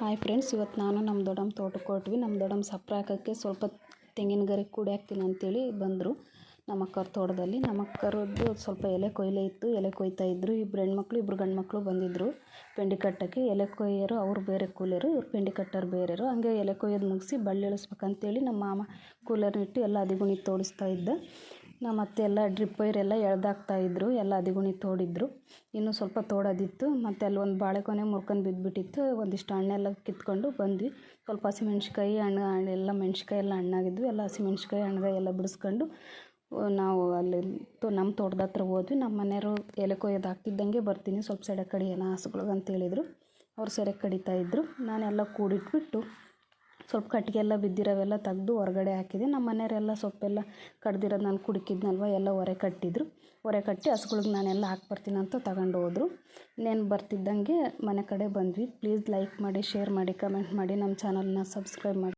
Hi friends, ಇವತ್ತು ನಾನು ನಮ್ಮ ದೊಡ್ಡಮ್ಮ ತೋಟಕ್ಕೆ ಹೊರಟ್ವಿ. ನಮ್ಮ ದೊಡ್ಡಮ್ಮ ಸಪ್ರೆ ಹಾಕೋಕ್ಕೆ ಸ್ವಲ್ಪ ತೆಂಗಿನ ಗರಿ ಕೂಡಿ ಹಾಕ್ತೀನಿ ಅಂತೇಳಿ ಬಂದರು ನಮ್ಮ ಅಕ್ಕವ್ರ ತೋಟದಲ್ಲಿ. ನಮ್ಮ ಅಕ್ಕರದ್ದು ಸ್ವಲ್ಪ ಎಲೆ ಕೊಯ್ಲೆ ಇತ್ತು, ಎಲೆ ಕೊಯ್ತಾ ಇದ್ದರು. ಇಬ್ಬರು ಹೆಣ್ಮಕ್ಳು ಇಬ್ಬರು ಗಂಡು ಮಕ್ಕಳು ಬಂದಿದ್ದರು ಪೆಂಡಿ ಕಟ್ಟೋಕ್ಕೆ. ಎಲೆ ಕೊಯ್ಯೋರು ಅವ್ರು ಬೇರೆ ಕೂಲಿಯರು, ಇವ್ರು ಪೆಂಡಿ ಕಟ್ಟೋರು ಬೇರೆಯವರು. ಹಂಗೆ ಎಲೆ ಕೊಯ್ಯೋದು ಮುಗಿಸಿ ಬಳ್ಳಿ ಇಳಿಸ್ಬೇಕಂತೇಳಿ ನಮ್ಮ ಮಾಮ ಕೂಲರ್ನಿಟ್ಟು ಎಲ್ಲ ಅದಿಗುಣಿ ತೋಡಿಸ್ತಾ ಇದ್ದ. ನಮ್ಮ ಅತ್ತೆ ಎಲ್ಲ ಡ್ರಿಪ್ ವೈರೆಲ್ಲ ಎಳ್ದಾಕ್ತಾಯಿದ್ರು, ಎಲ್ಲ ಅದಿಗುಣಿ ತೋಡಿದ್ರು. ಇನ್ನೂ ಸ್ವಲ್ಪ ತೋಡೋದಿತ್ತು. ಮತ್ತು ಅಲ್ಲಿ ಒಂದು ಬಾಳೆಗೊನೆ ಮುರ್ಕೊಂಡು ಬಿದ್ದುಬಿಟ್ಟಿತ್ತು. ಒಂದಿಷ್ಟು ಹಣ್ಣೆಲ್ಲ ಕಿತ್ಕೊಂಡು ಬಂದ್ವಿ. ಸ್ವಲ್ಪ ಹಸಿಮೆಣ್ಸಿಕಾಯಿ ಹಣ್ಣು ಎಲ್ಲ ಮೆಣ್ಸಿಕಾಯಿ ಎಲ್ಲ ಹಣ್ಣಾಗಿದ್ವು. ಎಲ್ಲ ಹಸಿಮೆಣ್ಸಿಕಾಯಿ ಹಣ್ಗಾಯಿ ಎಲ್ಲ ಬಿಡಿಸ್ಕೊಂಡು ನಾವು ಅಲ್ಲಿ ನಮ್ಮ ತೋಟದ ಹತ್ರ ಹೋದ್ವಿ. ನಮ್ಮ ಮನೆಯವರು ಎಲೆ ಕೊಯ್ಯೋದು ಆಗ್ತಿದ್ದಂಗೆ ಬರ್ತೀನಿ, ಸ್ವಲ್ಪ ಸೆಡೆ ಕಡಿಯೋಣ ಹಸುಗಳ್ಗೆ ಅಂತೇಳಿದರು. ಅವ್ರು ಸೆರೆ ಕಡಿತಾಯಿದ್ರು. ನಾನೆಲ್ಲ ಕೂಡಿಟ್ಬಿಟ್ಟು ಸ್ವಲ್ಪ ಕಟ್ಟಿಗೆ ಎಲ್ಲ ಬಿದ್ದಿರೋವೆಲ್ಲ ತೆಗೆದು ಹೊರಗಡೆ ಹಾಕಿದೆ. ನಮ್ಮ ಮನೆಯವರೆಲ್ಲ ಸೊಪ್ಪೆಲ್ಲ ಕಡ್ದಿರೋದು ನಾನು ಕುಡುಕಿದ್ನಲ್ವ, ಎಲ್ಲ ಹೊರೆ ಕಟ್ಟಿದ್ರು. ಹೊರೆ ಕಟ್ಟಿ ಹಸುಗಳ್ಗೆ ನಾನೆಲ್ಲ ಹಾಕ್ಬರ್ತೀನಿ ಅಂತ ತಗೊಂಡು ಹೋದರು. ಇನ್ನೇನು ಬರ್ತಿದ್ದಂಗೆ ಮನೆ ಕಡೆ ಬಂದ್ವಿ. ಪ್ಲೀಸ್ ಲೈಕ್ ಮಾಡಿ, ಶೇರ್ ಮಾಡಿ, ಕಮೆಂಟ್ ಮಾಡಿ, ನಮ್ಮ ಚಾನಲ್ನ ಸಬ್ಸ್ಕ್ರೈಬ್ ಮಾಡಿ.